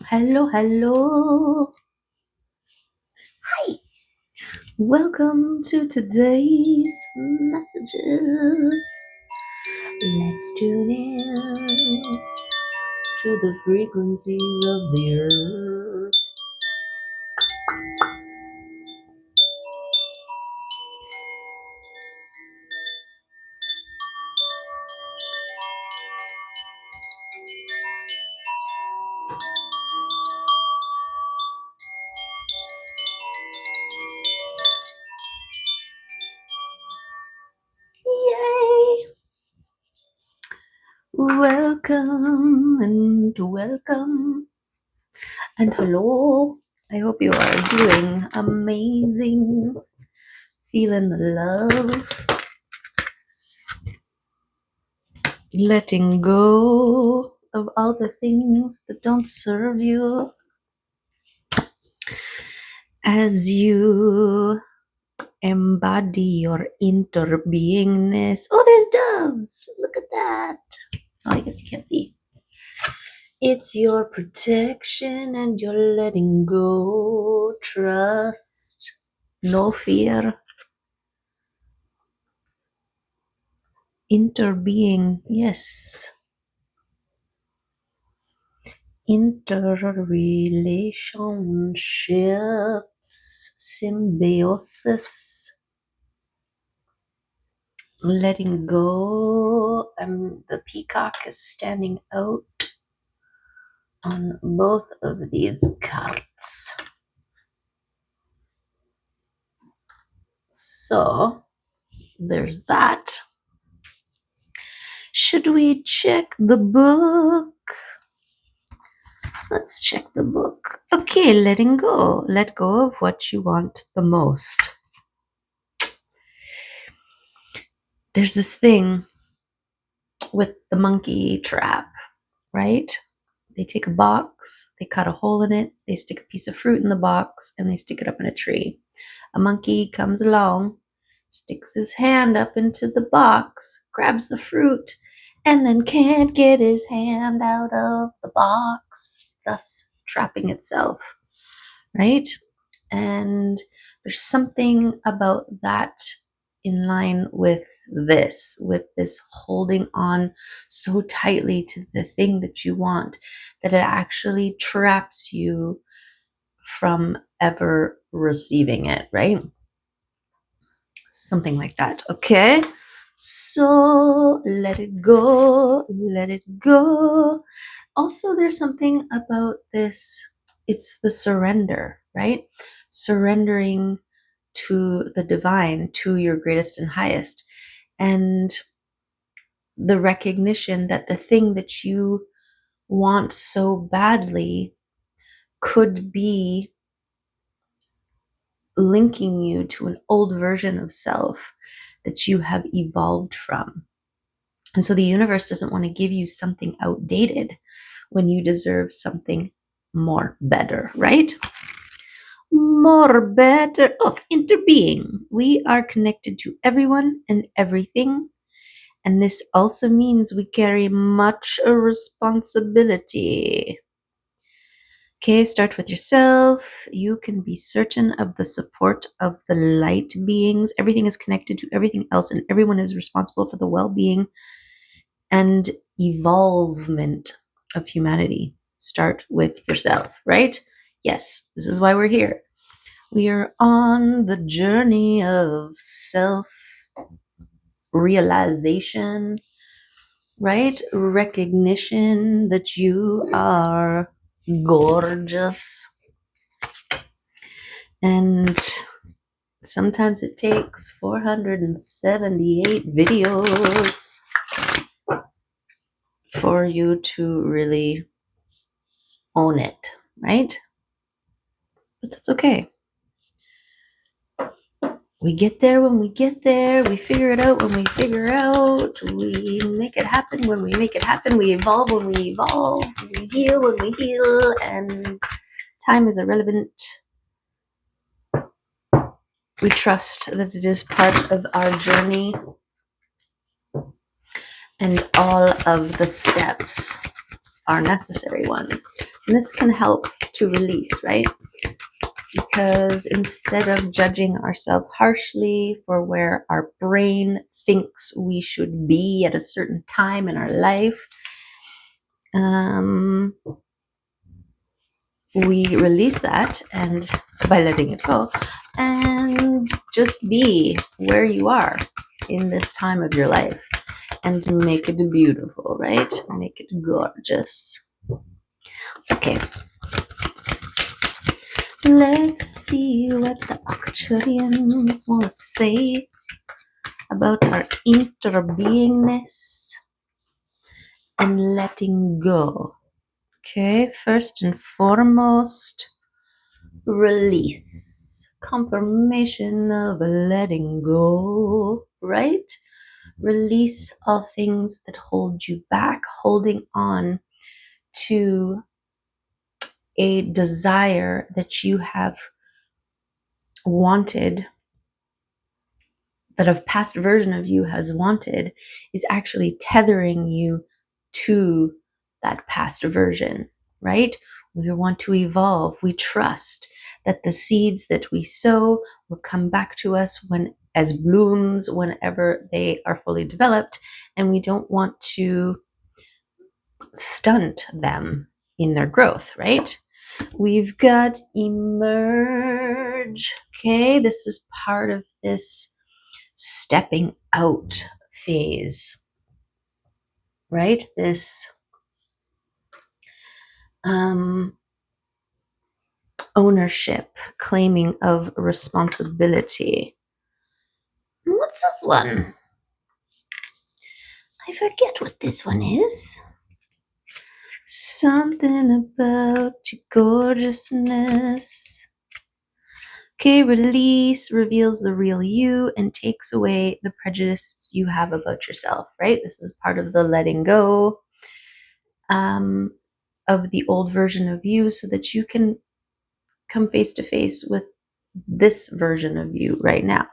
Hello, hello. Hi. Welcome to today's messages. Let's tune in to the frequencies of the earth. Yay! Welcome and welcome and hello. I hope you are doing amazing. Feeling the love. Letting go of all the things that don't serve you as you embody your inner beingness. Oh, there's doves. Look at that. Oh, I guess you can't see. It's your protection and you're letting go. Trust. No fear. Interbeing. Yes. Interrelationships. Symbiosis. Letting go. The peacock is standing out on both of these cards. So there's that. Should we check the book? Let's check the book. Okay, letting go. Let go of what you want the most. There's this thing with the monkey trap, right? They take a box, they cut a hole in it, they stick a piece of fruit in the box, and they stick it up in a tree. A monkey comes along, sticks his hand up into the box, grabs the fruit, and then can't get his hand out of the box, thus trapping itself, right? And there's something about that in line with this holding on so tightly to the thing that you want that it actually traps you from ever receiving it, right? Something like that. Okay, so let it go, let it go. Also, there's something about this, it's the surrender, right? Surrendering to the divine, to your greatest and highest, and the recognition that the thing that you want so badly could be linking you to an old version of self that you have evolved from. And so the universe doesn't want to give you something outdated when you deserve something more better, right? More better. Oh, interbeing. We are connected to everyone and everything. And this also means we carry much responsibility. Okay, start with yourself. You can be certain of the support of the light beings. Everything is connected to everything else, and everyone is responsible for the well-being and evolvement of humanity. Start with yourself, right? Yes, this is why we're here. We are on the journey of self-realization, right? Recognition that you are gorgeous. And sometimes it takes 478 videos for you to really own it, right? But that's okay. We get there when we get there. We figure it out when we figure out. We make it happen when we make it happen. We evolve when we evolve. We heal when we heal. And time is irrelevant. We trust that it is part of our journey. And all of the steps are necessary ones. And this can help to release, right? Because instead of judging ourselves harshly for where our brain thinks we should be at a certain time in our life, we release that and by letting it go and just be where you are in this time of your life and make it beautiful, right? Make it gorgeous. Okay. Let's see what the Arcturians want to say about our interbeingness and letting go. Okay, first and foremost, release. Confirmation of letting go, right? Release all things that hold you back, holding on to a desire that you have wanted, that a past version of you has wanted, is actually tethering you to that past version, right? We want to evolve. We trust that the seeds that we sow will come back to us as blooms whenever they are fully developed, and we don't want to stunt them in their growth, right? We've got emerge. Okay, this is part of this stepping out phase, right? This ownership, claiming of responsibility. What's this one? I forget what this one is. Something about your gorgeousness. Okay, release reveals the real you and takes away the prejudices you have about yourself, right? This is part of the letting go of the old version of you so that you can come face to face with this version of you right now.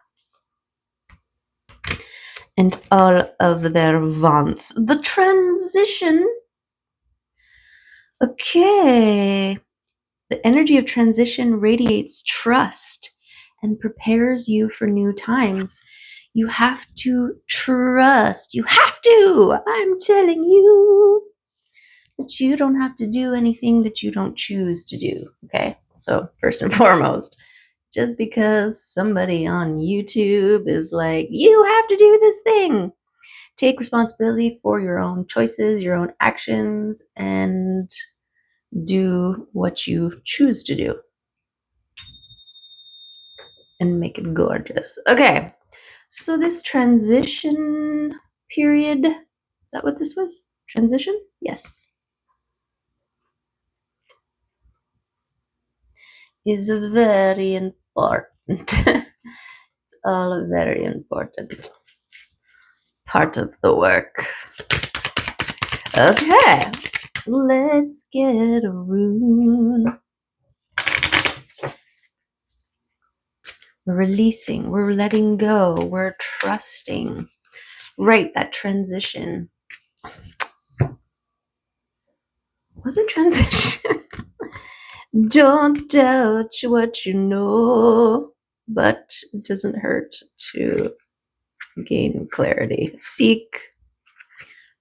And all of their wants. The transition. Okay. The energy of transition radiates trust and prepares you for new times. You have to trust. You have to. I'm telling you that you don't have to do anything that you don't choose to do. Okay. So, first and foremost, just because somebody on YouTube is like, you have to do this thing, take responsibility for your own choices, your own actions, and do what you choose to do. And make it gorgeous. Okay, so this transition period, is that what this was? Transition? Yes. Is very important. It's all very important part of the work. Okay, let's get a rune. We're releasing, we're letting go, we're trusting. Right, that transition. Was it transition? Don't doubt what you know, but it doesn't hurt to gain clarity. Seek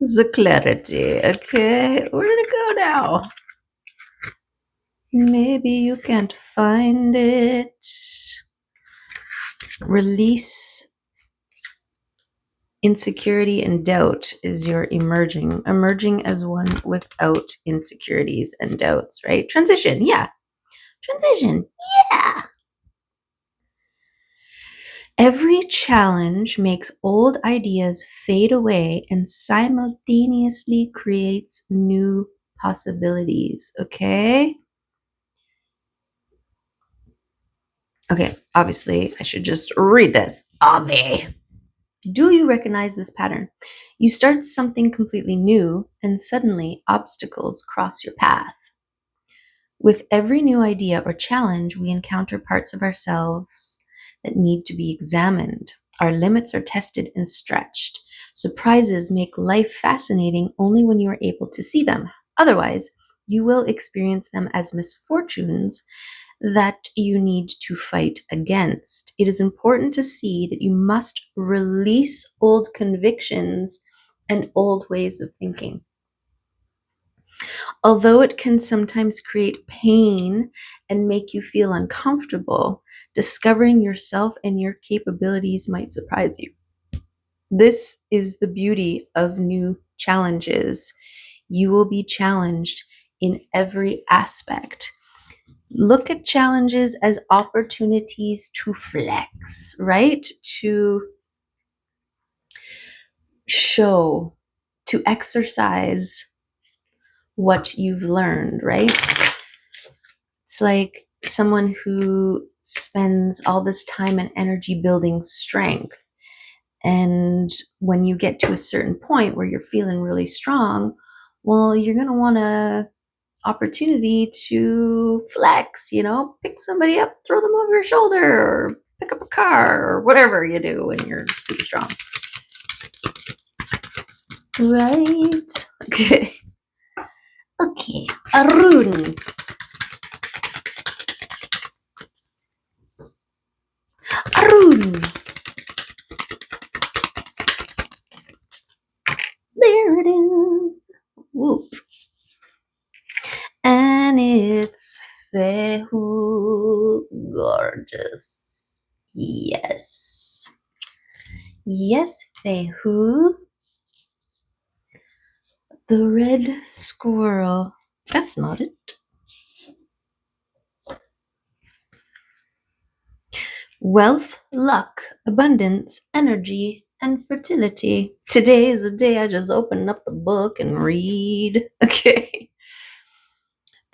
the clarity. Okay, where did it go now? Maybe you can't find it. Release insecurity and doubt is your emerging as one without insecurities and doubts, right? Transition, yeah. Transition, yeah. Every challenge makes old ideas fade away and simultaneously creates new possibilities, okay? Okay, obviously, I should just read this. Obvi. Do you recognize this pattern? You start something completely new, and suddenly obstacles cross your path. With every new idea or challenge, we encounter parts of ourselves that need to be examined. Our limits are tested and stretched. Surprises make life fascinating only when you are able to see them. Otherwise, You will experience them as misfortunes that you need to fight against. It is important to see that you must release old convictions and old ways of thinking. Although it can sometimes create pain and make you feel uncomfortable, discovering yourself and your capabilities might surprise you. This is the beauty of new challenges. You will be challenged in every aspect. Look at challenges as opportunities to flex, right? To show, to exercise what you've learned, right? It's like someone who spends all this time and energy building strength. And when you get to a certain point where you're feeling really strong, well, you're going to want a opportunity to flex, pick somebody up, throw them over your shoulder, or pick up a car, or whatever you do when you're super strong. Right? Okay. Okay. Arun. Arun. There it is. Whoop. And it's Fehu. Gorgeous. Yes. Yes, Fehu. The red squirrel. That's not it. Wealth, luck, abundance, energy, and fertility. Today is the day I just open up the book and read. Okay.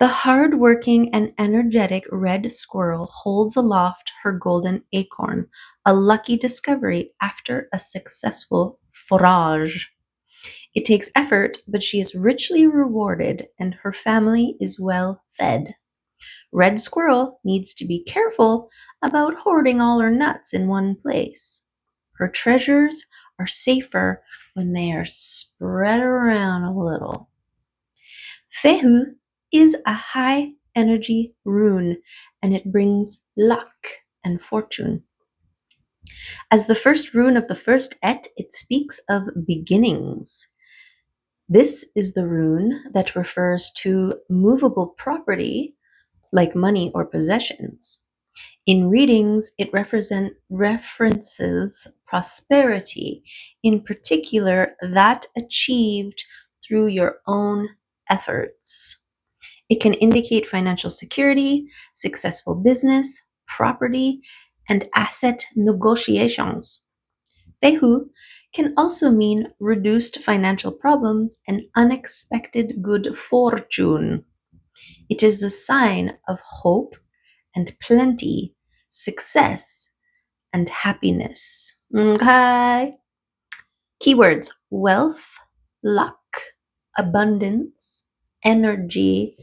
The hard-working and energetic red squirrel holds aloft her golden acorn, a lucky discovery after a successful forage. It takes effort, but she is richly rewarded and her family is well fed. Red squirrel needs to be careful about hoarding all her nuts in one place. Her treasures are safer when they are spread around a little. Fehu is a high energy rune and it brings luck and fortune. As the first rune of the first Et, it speaks of beginnings. This is the rune that refers to movable property like money or possessions. In readings, it references prosperity, in particular that achieved through your own efforts. It can indicate financial security, successful business, property, and asset negotiations. Fehu can also mean reduced financial problems and unexpected good fortune. It is a sign of hope and plenty, success and happiness. Okay. Keywords: wealth, luck, abundance, energy,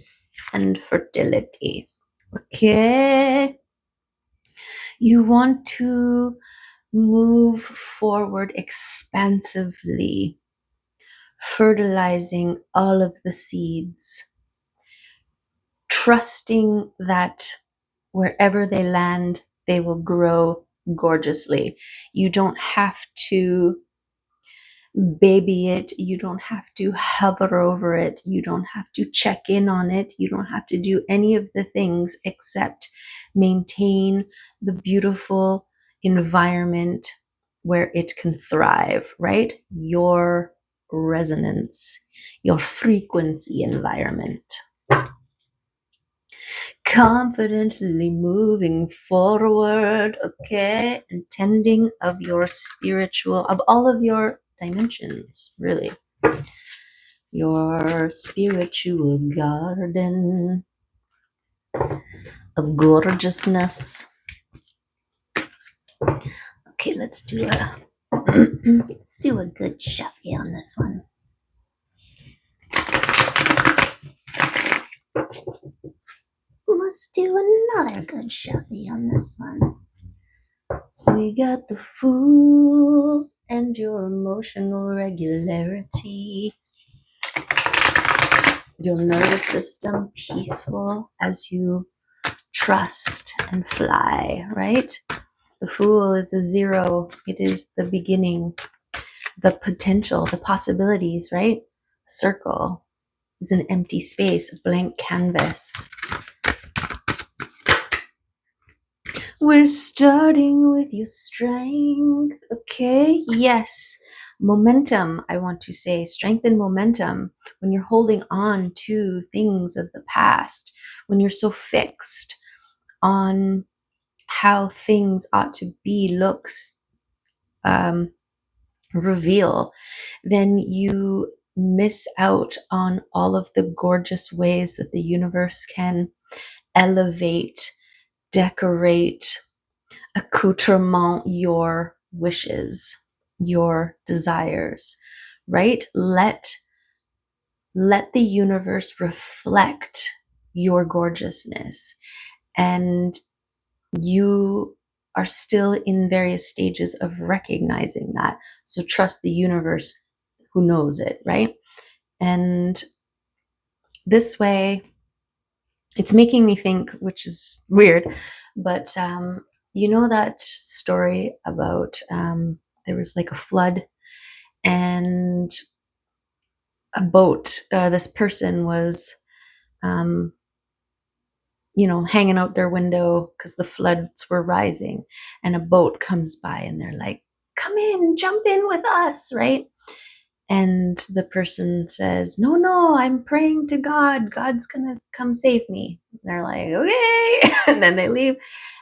and fertility. Okay. You want to move forward expansively, fertilizing all of the seeds, trusting that wherever they land, they will grow gorgeously. You don't have to baby it. You don't have to hover over it. You don't have to check in on it. You don't have to do any of the things except maintain the beautiful environment where it can thrive, right? Your resonance, your frequency environment. Confidently moving forward, okay, and tending of your spiritual, of all of your dimensions, really. Your spiritual garden of gorgeousness. Okay, let's do a let's do a good shuffle on this one. Let's do another good shuffle on this one. We got the Fool and your emotional regularity. your nervous system peaceful as you trust and fly, right? The Fool is a zero. It is the beginning, the potential, the possibilities, right? Circle is an empty space, a blank canvas. We're starting with your strength, okay? Yes. Momentum, I want to say, strength and momentum. When you're holding on to things of the past, when you're so fixed on how things ought to be, looks, reveal, then you miss out on all of the gorgeous ways that the universe can elevate, decorate, accoutrement your wishes, your desires, right? Let the universe reflect your gorgeousness, and you are still in various stages of recognizing that. So trust the universe who knows it, right? And this way, it's making me think, which is weird, but you know that story about there was like a flood and a boat. This person was, um, hanging out their window because the floods were rising, and a boat comes by, and they're like, "Come in, jump in with us," right? And the person says, "No, no, I'm praying to God. God's gonna come save me." And they're like, "Okay." And then they leave.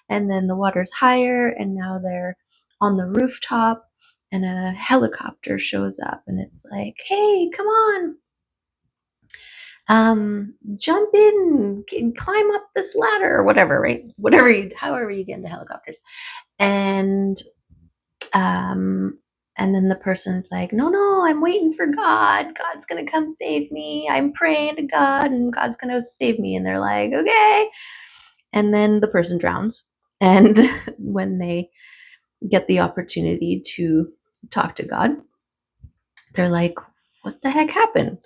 And then the water's higher, and now they're on the rooftop, and a helicopter shows up, and it's like, "Hey, come on. Jump in, climb up this ladder," or whatever, right? However you get into helicopters. And um, and then the person's like, "No, no, I'm waiting for God. God's going to come save me. I'm praying to God and God's going to save me." And they're like, "Okay." And then the person drowns. And when they get the opportunity to talk to God, they're like, "What the heck happened?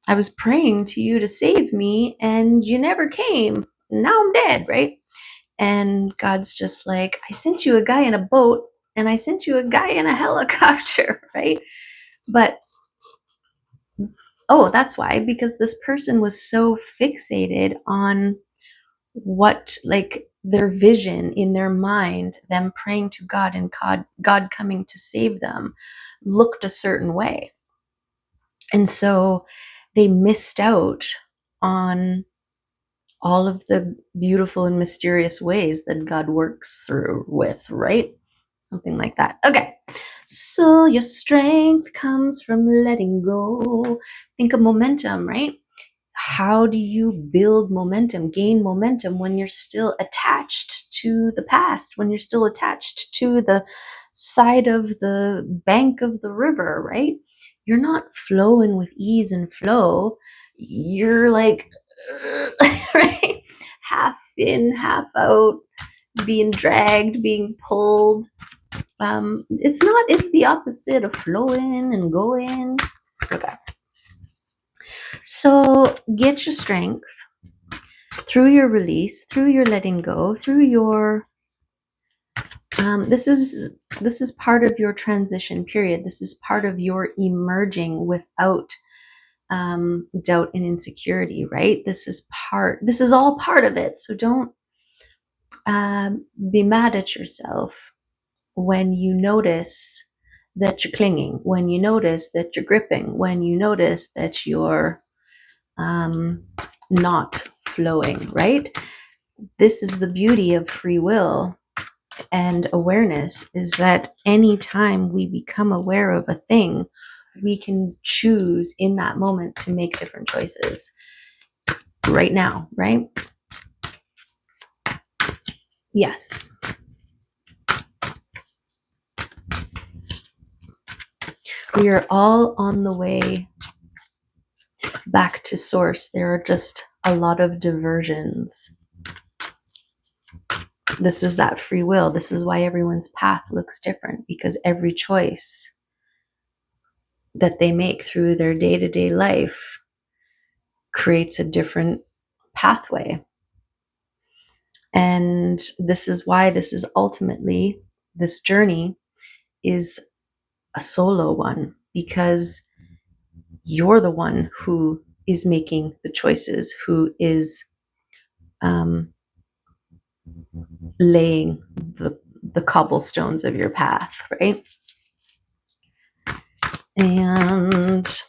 I was praying to you to save me and you never came. Now I'm dead," right? And God's just like, "I sent you a guy in a boat and I sent you a guy in a helicopter," right? But, oh, that's why, because this person was so fixated on what, like, their vision in their mind, them praying to God and God coming to save them, looked a certain way. And so they missed out on all of the beautiful and mysterious ways that God works through with, right? Something like that. Okay. So your strength comes from letting go. Think of momentum, right? How do you build momentum, gain momentum when you're still attached to the past, when you're still attached to the side of the bank of the river, right? You're not flowing with ease and flow. You're like, right? Half in, half out, being dragged, being pulled. It's the opposite of flowing and going. Okay. So get your strength through your release, through your letting go, through your this is part of your transition period. This is part of your emerging without doubt and insecurity, right? This is all part of it. So don't be mad at yourself when you notice that you're clinging, when you notice that you're gripping, when you notice that you're not flowing, right? This is the beauty of free will and awareness, is that anytime we become aware of a thing, we can choose in that moment to make different choices right now, right? Yes. We are all on the way back to source. There are just a lot of diversions. This is that free will. This is why everyone's path looks different, because every choice that they make through their day-to-day life creates a different pathway. And this is why this is ultimately, this journey is a solo one, because you're the one who is making the choices, who is laying the cobblestones of your path, right? And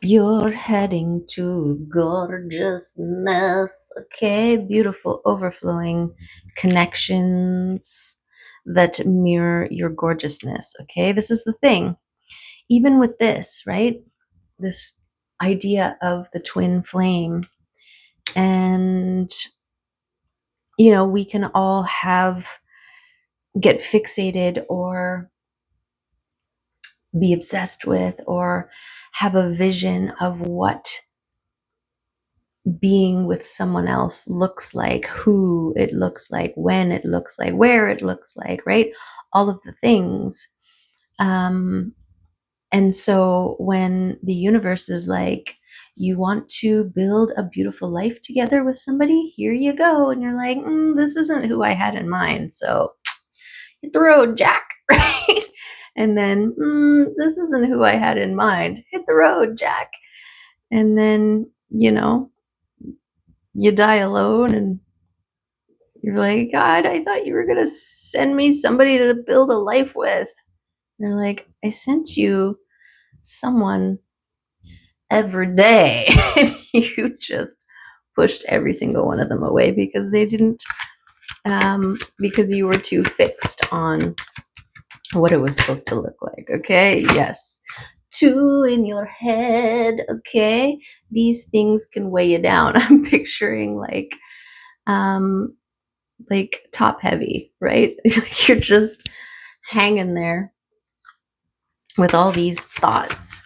you're heading to gorgeousness, okay? Beautiful, overflowing connections that mirror your gorgeousness, okay? This is the thing. Even with this, right? This idea of the twin flame, and we can all get fixated or be obsessed with or have a vision of what being with someone else looks like, who it looks like, when it looks like, where it looks like, right? All of the things. And so when the universe is like, you want to build a beautiful life together with somebody, here you go. And you're like, this isn't who I had in mind. So hit the road, Jack, right? And then, this isn't who I had in mind. Hit the road, Jack. And then, you die alone and you're like, God, I thought you were going to send me somebody to build a life with. And they're like, I sent you someone every day. And you just pushed every single one of them away because they didn't, because you were too fixed on what it was supposed to look like. Okay. Yes. 2 in your head. Okay. These things can weigh you down. I'm picturing like top heavy, right? You're just hanging there with all these thoughts,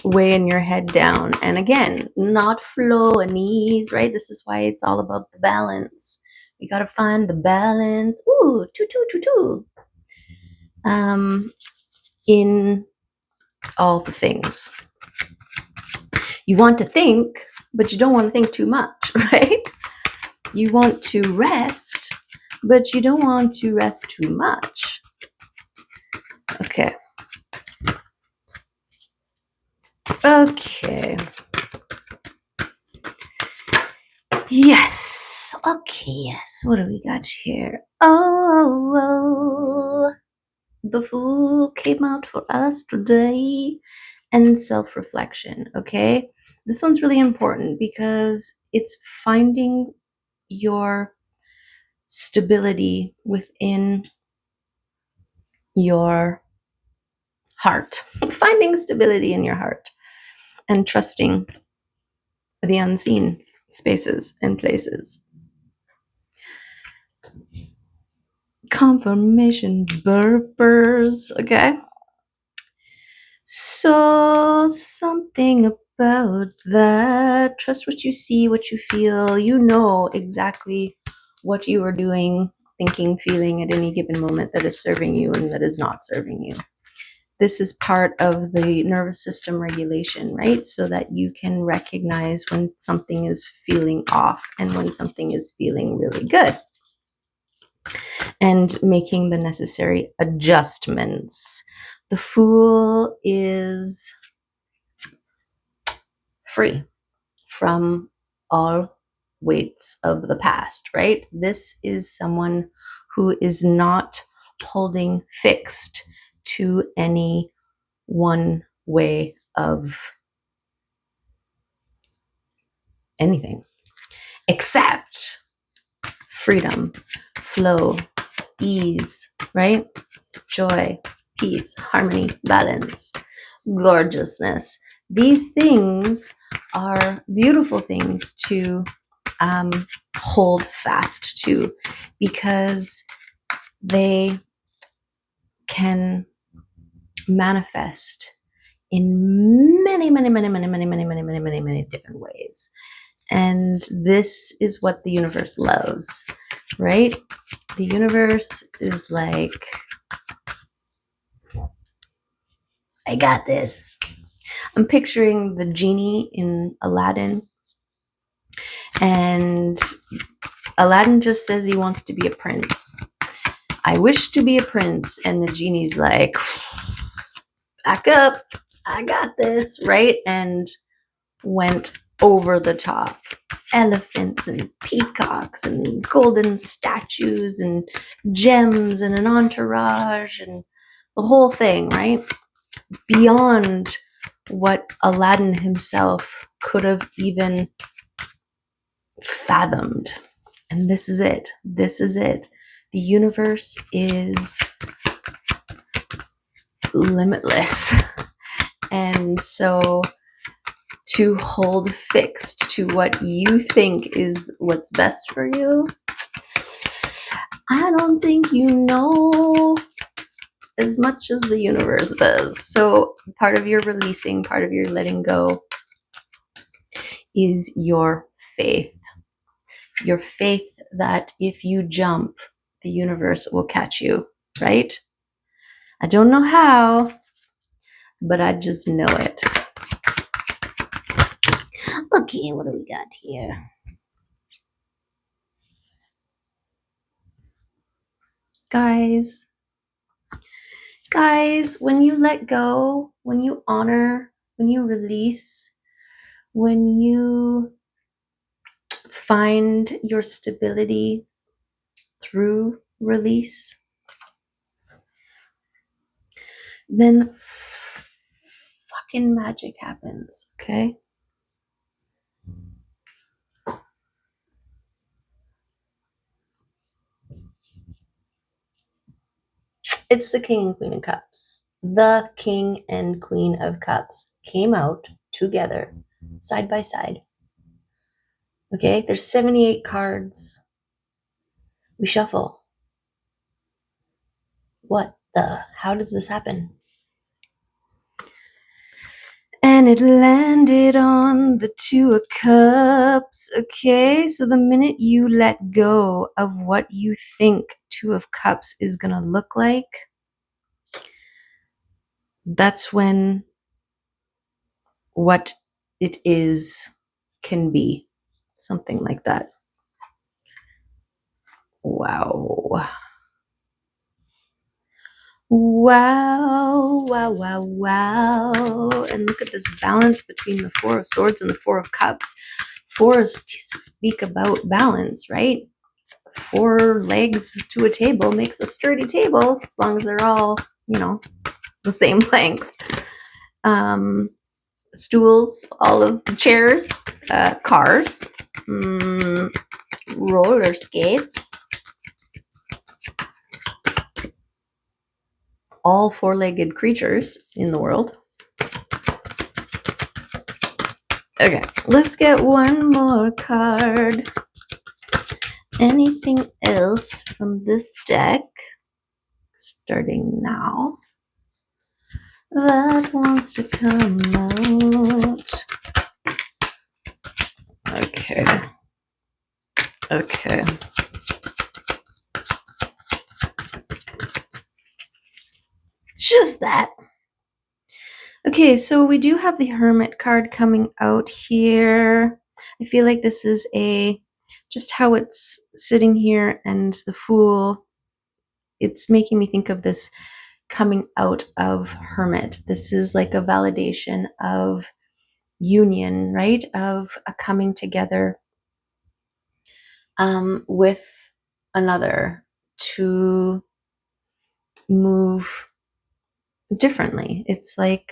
weighing your head down. And again, not flow and ease, right? This is why it's all about the balance. We got to find the balance. Ooh, in all the things. You want to think, but you don't want to think too much, right? You want to rest, but you don't want to rest too much. Okay. Okay. Yes. Okay, yes. What do we got here? Oh, the Fool came out for us today. And self-reflection, okay? This one's really important because it's finding your stability within your heart. Finding stability in your heart and trusting the unseen spaces and places. Confirmation burpers, okay? So something about that. Trust what you see, what you feel. You know exactly what you are doing, thinking, feeling at any given moment that is serving you and that is not serving you. This is part of the nervous system regulation, right? So that you can recognize when something is feeling off and when something is feeling really good. And making the necessary adjustments. The Fool is free from all weights of the past, right? This is someone who is not holding fixed to any one way of anything, except freedom, flow, ease, right? Joy, peace, harmony, balance, gorgeousness. These things are beautiful things to hold fast to because they can manifest in many, many, many, many, many, many, many, many, many, many different ways. And this is what the universe loves, right? The universe is like, I got this. I'm picturing the genie in Aladdin, and Aladdin just says he wants to be a prince. I wish to be a prince. And the genie's like, back up, I got this, right? And went over the top. Elephants and peacocks and golden statues and gems and an entourage and the whole thing, right? Beyond what Aladdin himself could have even fathomed. And this is it. This is it. The universe is limitless. And so to hold fixed to what you think is what's best for you, I don't think you know as much as the universe does. So part of your releasing, part of your letting go is your faith. Your faith that if you jump, the universe will catch you, right? I don't know how, but I just know it. Okay, what do we got here? Guys, when you let go, when you honor, when you release, when you find your stability through release, then fucking magic happens, okay? It's the King and Queen of Cups. The King and Queen of Cups came out together, side by side. Okay, there's 78 cards. We shuffle. What the? How does this happen? And it landed on the Two of Cups. Okay, so the minute you let go of what you think Two of Cups is going to look like, that's when what it is can be. Something like that. Wow. Wow, wow, wow, wow. And look at this balance between the Four of Swords and the Four of Cups. Fours speak about balance, right? 4 legs to a table makes a sturdy table, as long as they're all, the same length. Stools, all of the chairs, cars, roller skates, all 4-legged creatures in the world. Okay, let's get one more card. Anything else from this deck, starting now, that wants to come out? Okay. Just that. Okay, so we do have the Hermit card coming out here. I feel like this is just how it's sitting here, and the Fool, it's making me think of this coming out of Hermit. This is like a validation of union, right? Of a coming together with another to move differently. It's like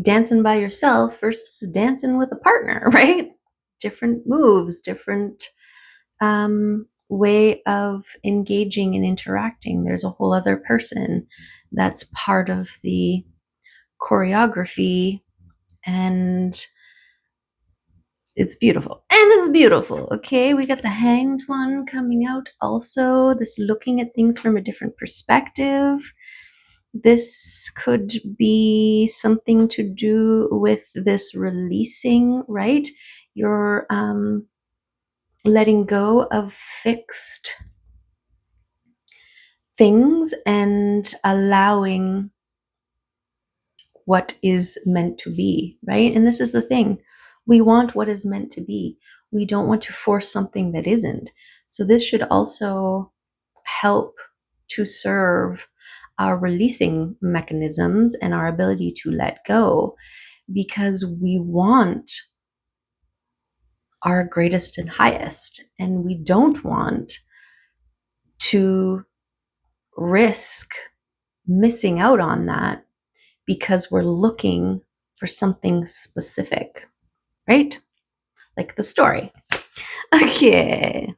dancing by yourself versus dancing with a partner, right? Different moves, different way of engaging and interacting. There's a whole other person that's part of the choreography, and it's beautiful. And it's beautiful. Okay, we got the Hanged one coming out also. This looking at things from a different perspective. This could be something to do with this releasing, right? You're letting go of fixed things and allowing what is meant to be, right? And this is the thing. We want what is meant to be. We don't want to force something that isn't. So this should also help to serve our releasing mechanisms and our ability to let go, because we want our greatest and highest, and we don't want to risk missing out on that because we're looking for something specific, right? Like the story. Okay.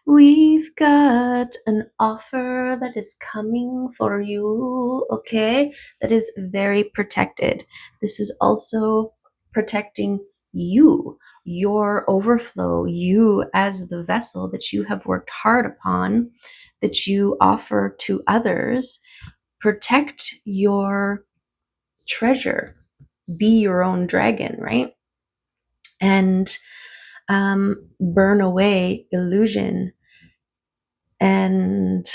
We've got an offer that is coming for you, okay? That is very protected. This is also protecting you, your overflow, you as the vessel that you have worked hard upon, that you offer to others. Protect your treasure. Be your own dragon, right? And burn away illusion and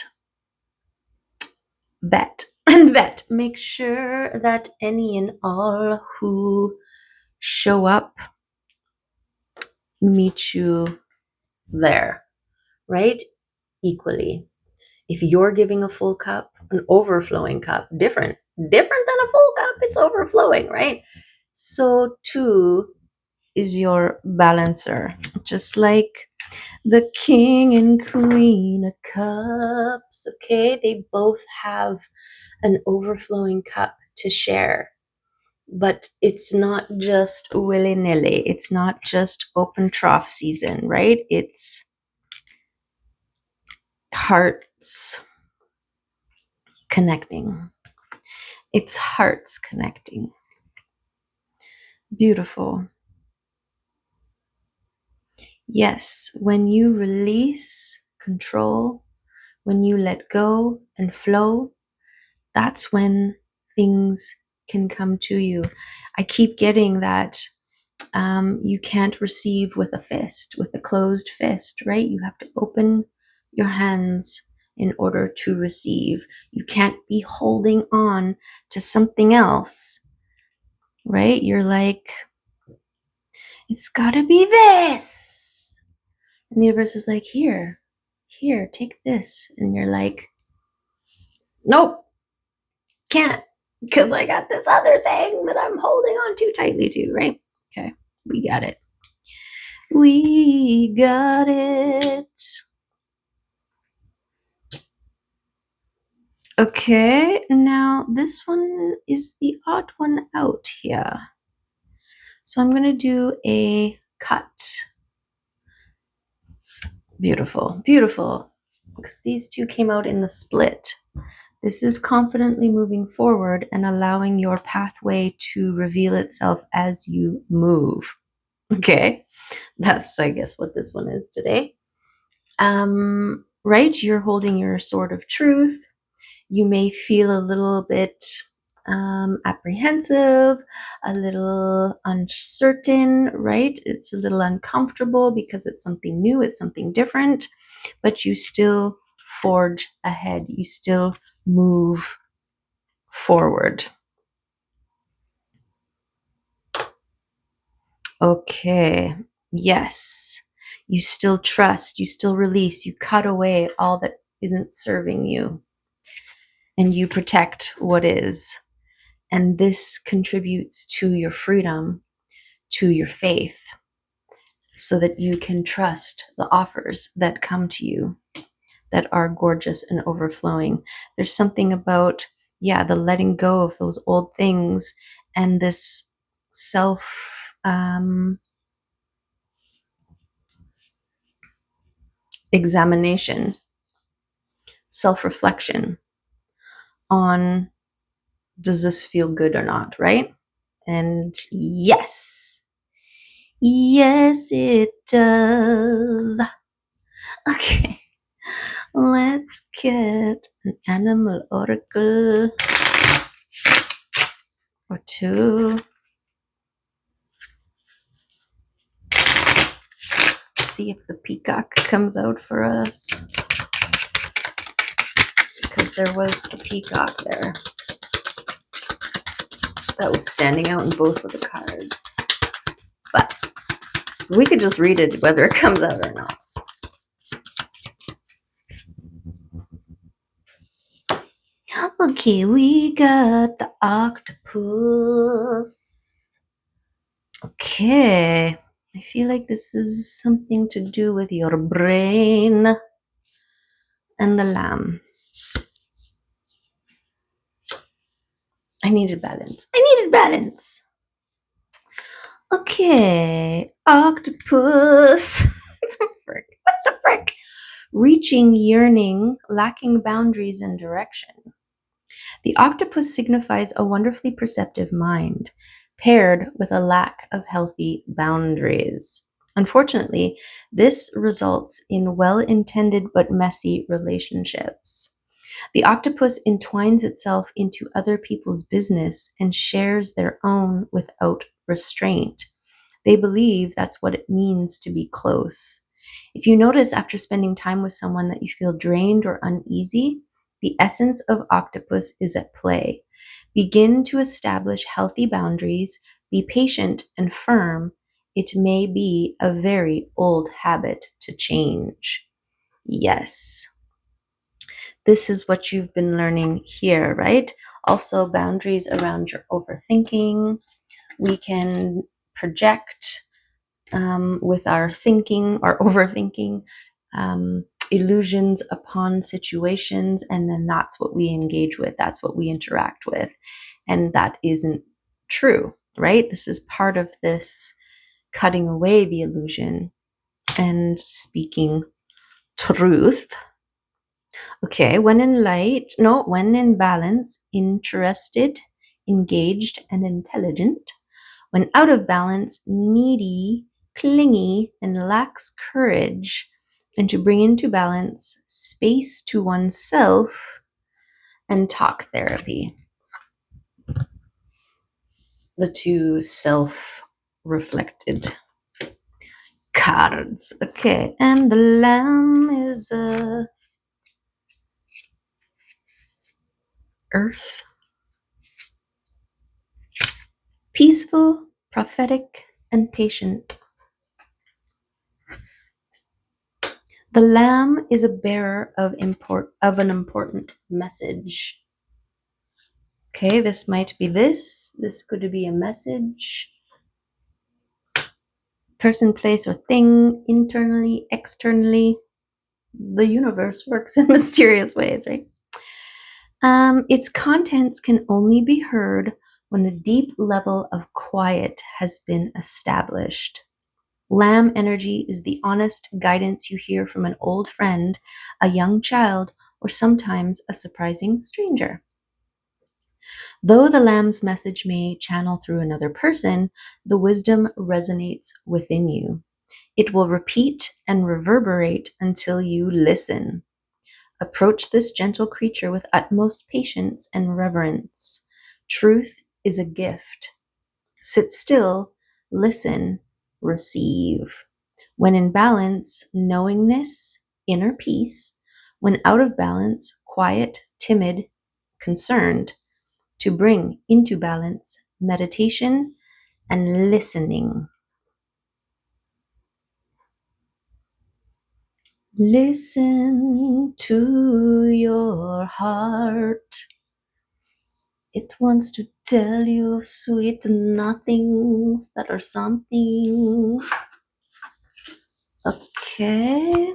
vet. And vet. Make sure that any and all who show up meet you there, right? Equally. If you're giving a full cup, an overflowing cup, different than a full cup, it's overflowing, right? So too is your balancer. Just like the king and queen of cups, okay? They both have an overflowing cup to share. But it's not just willy-nilly. It's not just open trough season, right? It's hearts connecting. It's hearts connecting. Beautiful. Yes, when you release control, when you let go and flow, that's when things can come to you. I keep getting that you can't receive with a fist, with a closed fist, right? You have to open your hands in order to receive. You can't be holding on to something else, right? You're like, it's gotta be this. And the universe is like, here, take this. And you're like, nope, can't, because I got this other thing that I'm holding on too tightly to, right? Okay, we got it. We got it. Okay, now this one is the odd one out here. So I'm going to do a cut. Beautiful, beautiful. Because these two came out in the split. This is confidently moving forward and allowing your pathway to reveal itself as you move. Okay, that's, I guess, what this one is today. Right, you're holding your sword of truth. You may feel a little bit apprehensive, a little uncertain, right? It's a little uncomfortable because it's something new, it's something different, but you still forge ahead. You still move forward. Okay, yes. You still trust, you still release, you cut away all that isn't serving you, and you protect what is. And this contributes to your freedom, to your faith, so that you can trust the offers that come to you that are gorgeous and overflowing. There's something about, the letting go of those old things and this self examination, self reflection on, does this feel good or not, right? And yes, it does. Okay, let's get an animal oracle or two. See if the peacock comes out for us, because there was a peacock there. that was standing out in both of the cards. But we could just read it whether it comes out or not. Okay, we got the octopus. Okay, I feel like this is something to do with your brain. And the lamb. I needed balance. Okay, octopus. What the frick? Reaching, yearning, lacking boundaries and direction. The octopus signifies a wonderfully perceptive mind, paired with a lack of healthy boundaries. Unfortunately, this results in well-intended but messy relationships. The octopus entwines itself into other people's business and shares their own without restraint. They believe that's what it means to be close. If you notice after spending time with someone that you feel drained or uneasy, the essence of octopus is at play. Begin to establish healthy boundaries, be patient and firm. It may be a very old habit to change. Yes. This is what you've been learning here, right? Also, boundaries around your overthinking. We can project with our thinking or overthinking illusions upon situations, and then that's what we engage with, that's what we interact with, and that isn't true, right? This is part of this cutting away the illusion and speaking truth. Okay, when in balance, interested, engaged, and intelligent. When out of balance, needy, clingy, and lacks courage. And to bring into balance, space to oneself and talk therapy. The two self-reflected cards. Okay, and the lamb is earth. Peaceful, prophetic, and patient. The lamb is a bearer of an important message. Okay, this might be this. This could be a message. Person, place, or thing, internally, externally. The universe works in mysterious ways, right? Its contents can only be heard when a deep level of quiet has been established. Lamb energy is the honest guidance you hear from an old friend, a young child, or sometimes a surprising stranger. Though the lamb's message may channel through another person, the wisdom resonates within you. It will repeat and reverberate until you listen. Approach this gentle creature with utmost patience and reverence. Truth is a gift. Sit still, listen, receive. When in balance, knowingness, inner peace. When out of balance, quiet, timid, concerned. To bring into balance, meditation and listening. Listen to your heart. It wants to tell you sweet nothings that are something. Okay.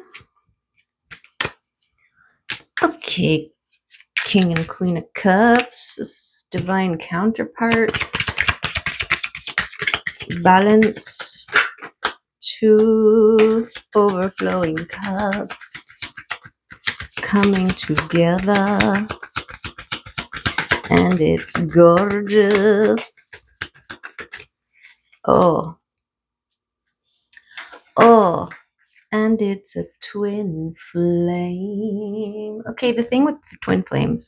Okay, King and Queen of Cups, divine counterparts, balance, two overflowing cups coming together, and it's gorgeous. Oh, and it's a twin flame. Okay, the thing with twin flames,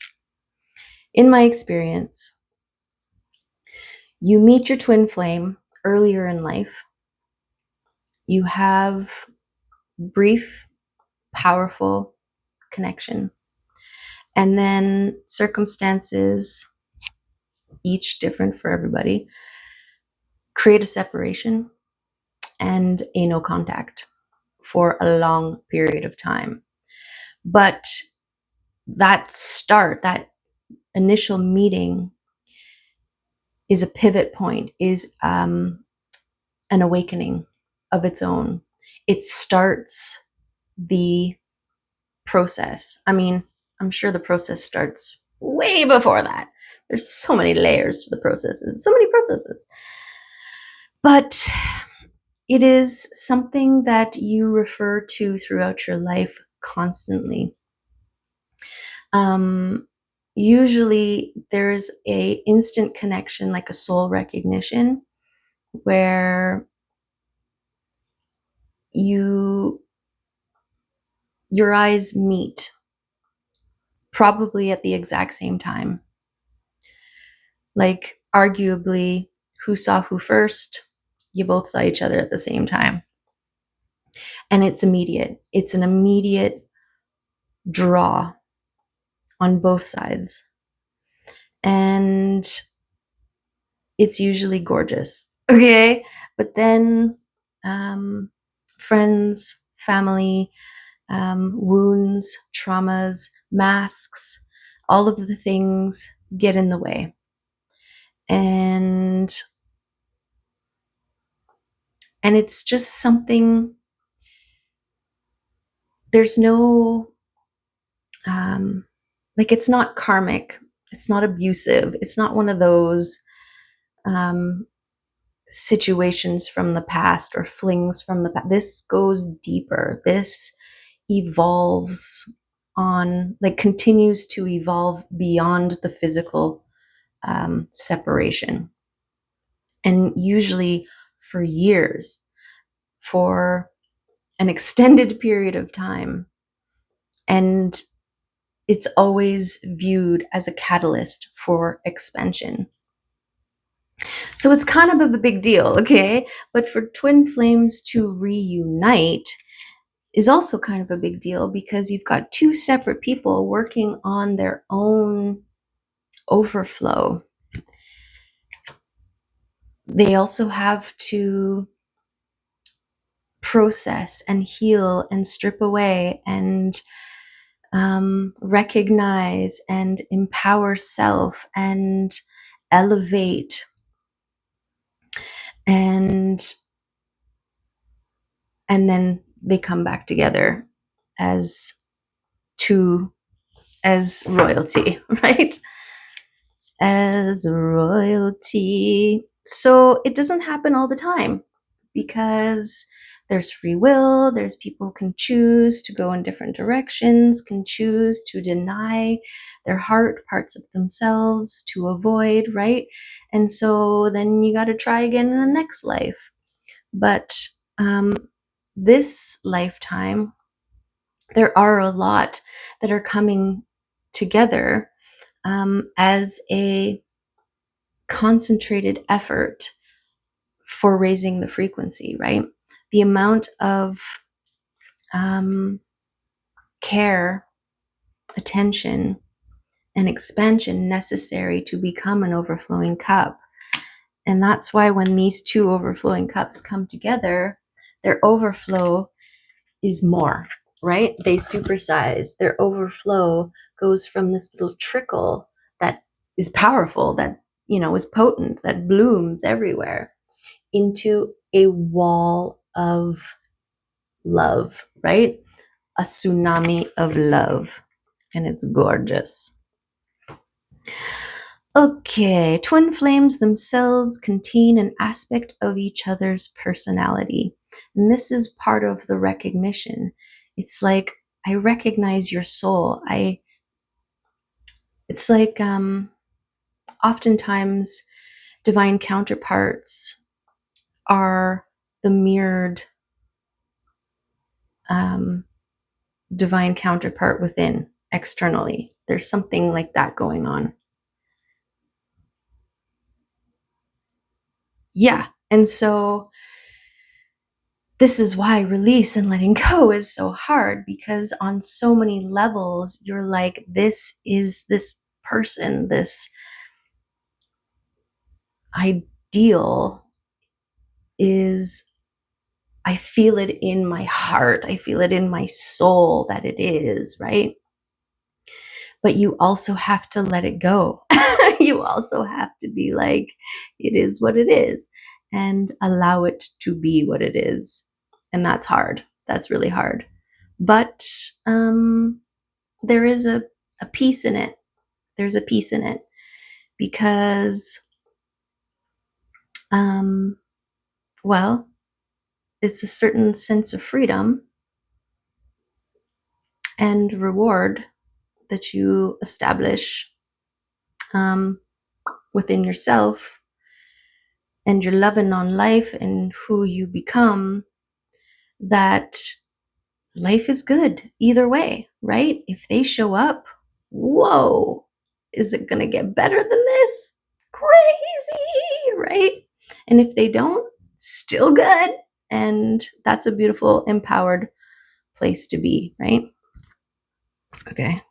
in my experience, you meet your twin flame earlier in life. You have brief, powerful connection. And then circumstances each different for everybody, create a separation and a no contact for a long period of time. But that initial meeting is a pivot point, is an awakening of its own. It starts the process. I mean, I'm sure the process starts way before that. There's so many layers to the processes, so many processes. But it is something that you refer to throughout your life constantly. Usually there's a instant connection, like a soul recognition, where your eyes meet, probably at the exact same time. Like, arguably, who saw who first? You both saw each other at the same time. And it's immediate. It's an immediate draw on both sides. And it's usually gorgeous. Okay. But then friends, family, wounds, traumas, masks, all of the things get in the way. And it's just something, there's no, like, it's not karmic, it's not abusive, it's not one of those situations from the past or flings from the past. This goes deeper. This evolves on, like, continues to evolve beyond the physical separation. And usually for years, for an extended period of time. And it's always viewed as a catalyst for expansion. So it's kind of a big deal, okay? But for twin flames to reunite is also kind of a big deal, because you've got two separate people working on their own overflow. They also have to process and heal and strip away and recognize and empower self and elevate, and then they come back together as royalty, right? As royalty. So it doesn't happen all the time, because there's free will. There's people who can choose to go in different directions, can choose to deny their heart, parts of themselves, to avoid, right? And so then you got to try again in the next life. But this lifetime, there are a lot that are coming together as a concentrated effort for raising the frequency, right? The amount of care, attention, and expansion necessary to become an overflowing cup. And that's why when these two overflowing cups come together, their overflow is more, right? They supersize. Their overflow goes from this little trickle that is powerful, that, is potent, that blooms everywhere, into a wall of love, right? A tsunami of love. And it's gorgeous. Okay, twin flames themselves contain an aspect of each other's personality. And this is part of the recognition. It's like, I recognize your soul. It's like, oftentimes divine counterparts are the mirrored divine counterpart within, externally. There's something like that going on. Yeah. And so this is why release and letting go is so hard, because on so many levels, you're like, this is this person, this ideal is I feel it in my heart. I feel it in my soul that it is, right? But you also have to let it go. You also have to be like, it is what it is, and allow it to be what it is. And that's hard. That's really hard. But there is a peace in it. There's a peace in it because, well, it's a certain sense of freedom and reward that you establish within yourself, and you're loving on life and who you become, that life is good either way, right? If they show up, whoa, is it going to get better than this? Crazy, right? And if they don't, still good. And that's a beautiful, empowered place to be, right? Okay.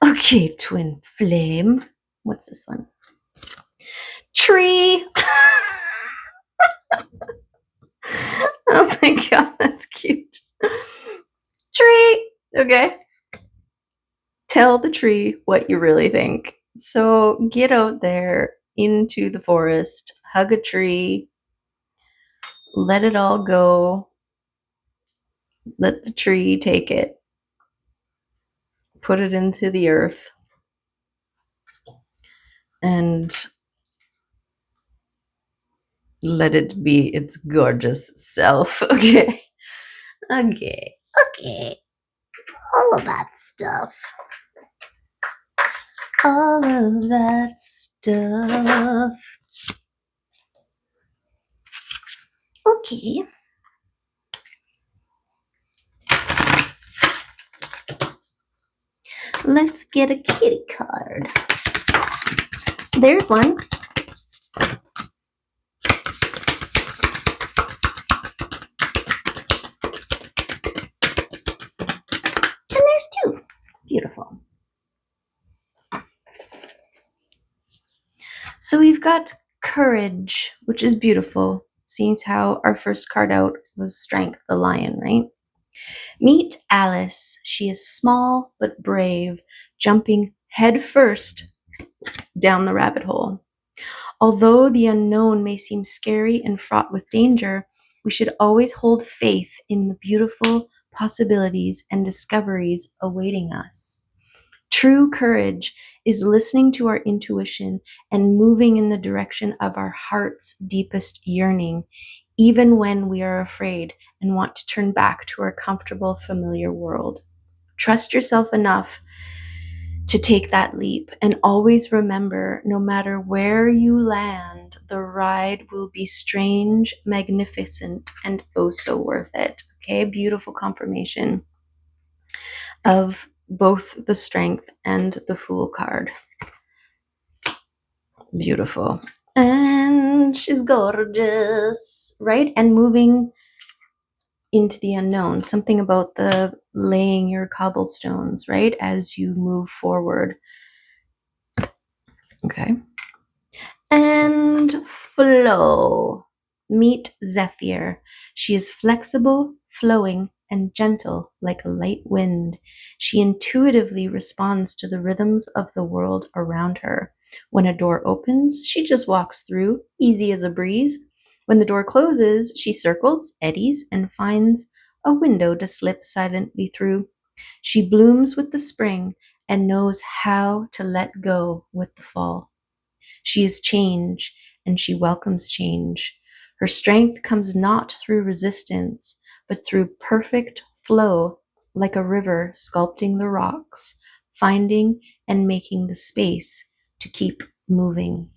Okay, twin flame. What's this one? Tree. Oh my god, that's cute. Tree. Okay. Tell the tree what you really think. So get out there into the forest, hug a tree, let it all go. Let the tree take it. Put it into the earth. And let it be its gorgeous self. Okay. Okay. Okay. All of that stuff. All of that stuff. Okay. Let's get a kitty card. There's one. And there's two. Beautiful. So we've got courage, which is beautiful. Seeing how our first card out was strength, the lion, right? Meet Alice. She is small but brave, jumping head first down the rabbit hole. Although the unknown may seem scary and fraught with danger, we should always hold faith in the beautiful possibilities and discoveries awaiting us. True courage is listening to our intuition and moving in the direction of our heart's deepest yearning, even when we are afraid and want to turn back to our comfortable, familiar world. Trust yourself enough to take that leap, and always remember, no matter where you land, the ride will be strange, magnificent, and oh so worth it. Okay, beautiful confirmation of both the strength and the fool card. Beautiful. And she's gorgeous, right? And moving into the unknown, something about the laying your cobblestones, right, as you move forward. Okay. And flow. Meet Zephyr. She is flexible, flowing, and gentle like a light wind. She intuitively responds to the rhythms of the world around her. When a door opens, she just walks through, easy as a breeze. When the door closes, she circles, eddies, and finds a window to slip silently through. She blooms with the spring and knows how to let go with the fall. She is change, and she welcomes change. Her strength comes not through resistance, but through perfect flow, like a river sculpting the rocks, finding and making the space to keep moving.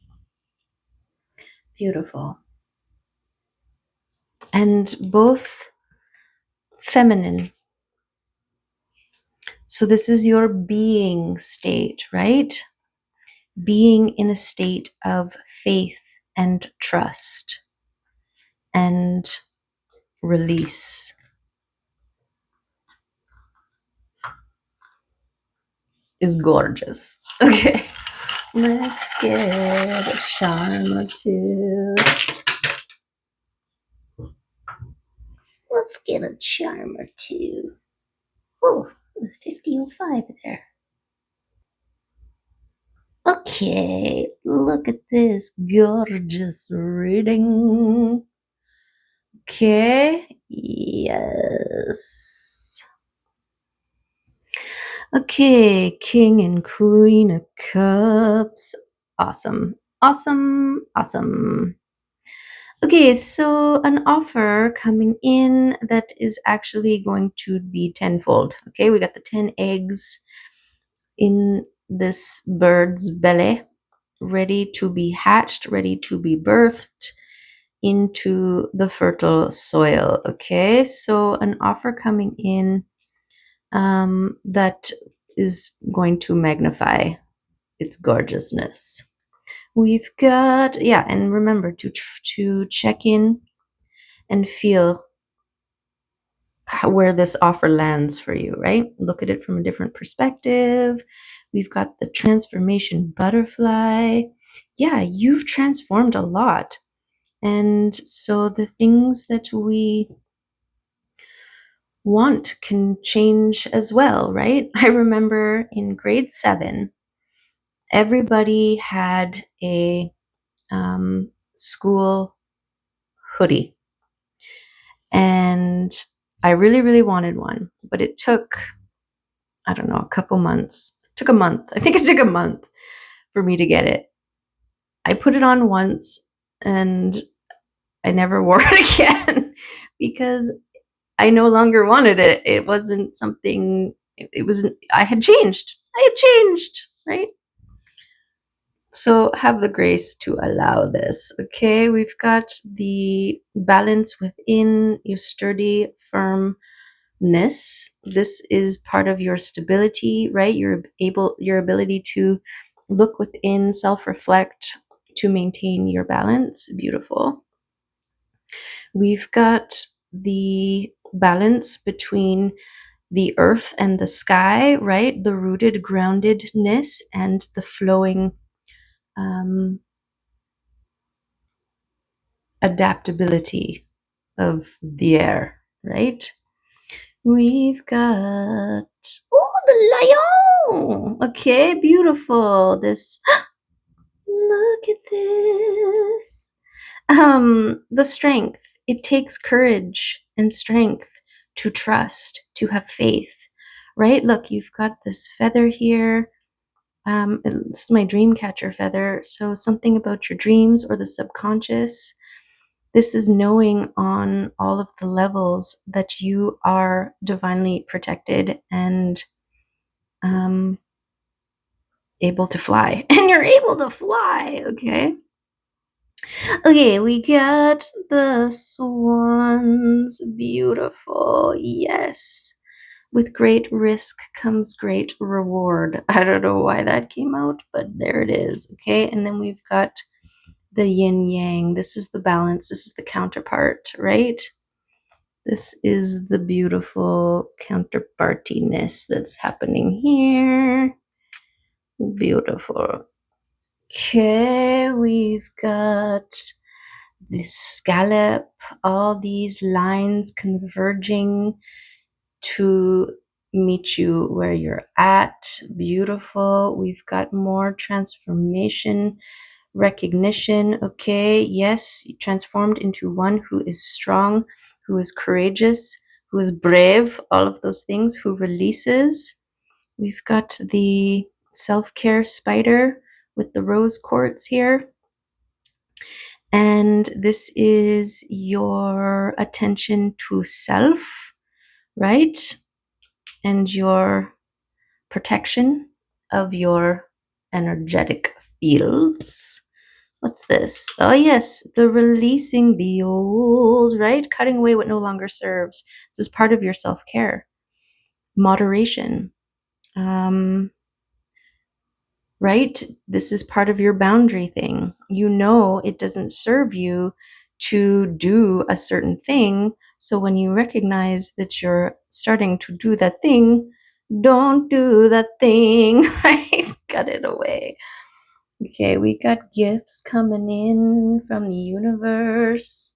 Beautiful. And both feminine. So this is your being state, right? Being in a state of faith and trust and release. Is gorgeous. Okay. Let's get a charm or two. Let's get a charm or two. Oh, it was 50:05 there. Okay, look at this gorgeous reading. Okay, yes. Okay, King and Queen of Cups. Awesome, awesome, awesome. Okay, so an offer coming in that is actually going to be tenfold. Okay, we got the 10 eggs in this bird's belly, ready to be hatched, ready to be birthed into the fertile soil. Okay, so an offer coming in that is going to magnify its gorgeousness. We've got, yeah, and remember to check in and feel where this offer lands for you, right? Look at it from a different perspective. We've got the transformation butterfly. Yeah, you've transformed a lot. And so the things that we want can change as well, right? I remember in grade 7, everybody had a school hoodie. And I really, really wanted one, but it took, I don't know, a couple months. It took a month. I think it took a month for me to get it. I put it on once and I never wore it again because I no longer wanted it. It wasn't something, it wasn't, I had changed. Right? So have the grace to allow this. Okay, we've got the balance within your sturdy, firmness. This is part of your stability, right? Your ability to look within, self-reflect to maintain your balance. Beautiful. We've got the balance between the earth and the sky, right? The rooted groundedness and the flowing adaptability of the air, right? We've got, oh, the lion. Okay, beautiful. This, look at this. The strength. It takes courage and strength to trust, to have faith, right? Look, you've got this feather here. This is my dream catcher feather. So something about your dreams or the subconscious. This is knowing on all of the levels that you are divinely protected and able to fly. And you're able to fly, okay? Okay, we got the swans. Beautiful. Yes. With great risk comes great reward. I don't know why that came out, but there it is. Okay, and then we've got the yin yang. This is the balance. This is the counterpart, right? This is the beautiful counterpartiness that's happening here. Beautiful. Okay, we've got this scallop, all these lines converging to meet you where you're at. Beautiful. We've got more transformation, recognition. Okay, yes, transformed into one who is strong, who is courageous, who is brave, all of those things, who releases. We've got the self-care spider with the rose quartz here. And this is your attention to self, right? And your protection of your energetic fields. What's this? Oh, yes, the releasing the old, right? Cutting away what no longer serves. This is part of your self-care. Moderation. Right? This is part of your boundary thing. You know it doesn't serve you to do a certain thing. So when you recognize that you're starting to do that thing, don't do that thing, right? Cut it away. Okay, we got gifts coming in from the universe.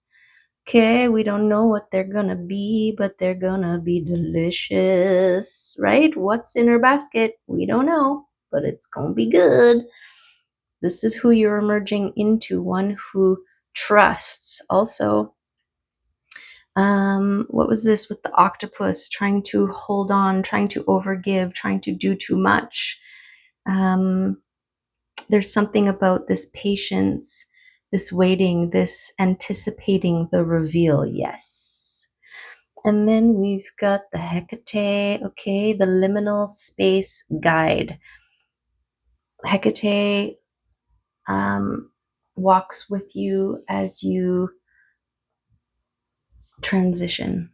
Okay, we don't know what they're gonna be, but they're gonna be delicious, right? What's in her basket? We don't know, but it's gonna be good. This is who you're emerging into, one who trusts. Also, what was this with the octopus trying to hold on, trying to overgive, trying to do too much? There's something about this patience, this waiting, this anticipating the reveal. Yes. And then we've got the Hecate, okay, the liminal space guide. Hecate walks with you as you transition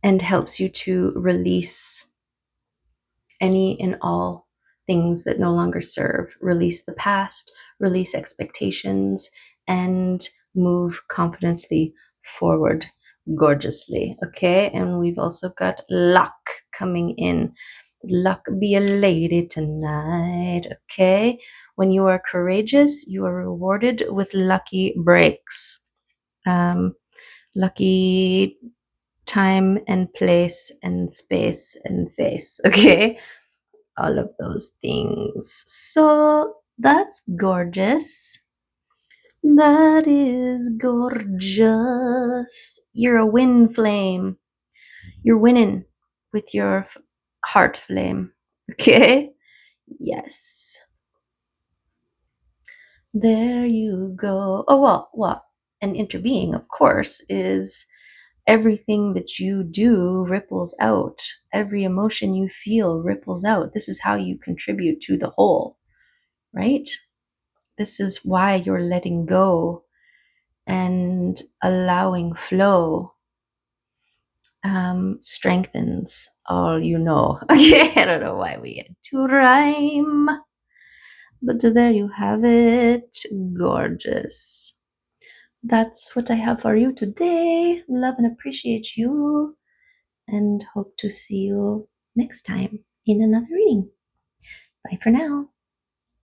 and helps you to release any and all things that no longer serve. Release the past, release expectations, and move confidently forward gorgeously. Okay, and we've also got luck coming in. Luck be a lady tonight. Okay, when you are courageous, you are rewarded with lucky breaks. Lucky time and place and space and face. Okay, all of those things. So that's gorgeous. That is gorgeous. You're a win flame. You're winning with your heart flame. Okay? Yes. There you go. Oh, well, what? An interbeing, of course, is everything that you do ripples out. Every emotion you feel ripples out. This is how you contribute to the whole, right? This is why you're letting go and allowing flow strengthens all you know. Okay, I don't know why we had to rhyme, but there you have it. Gorgeous. That's what I have for you today. Love and appreciate you, and hope to see you next time in another reading. Bye for now.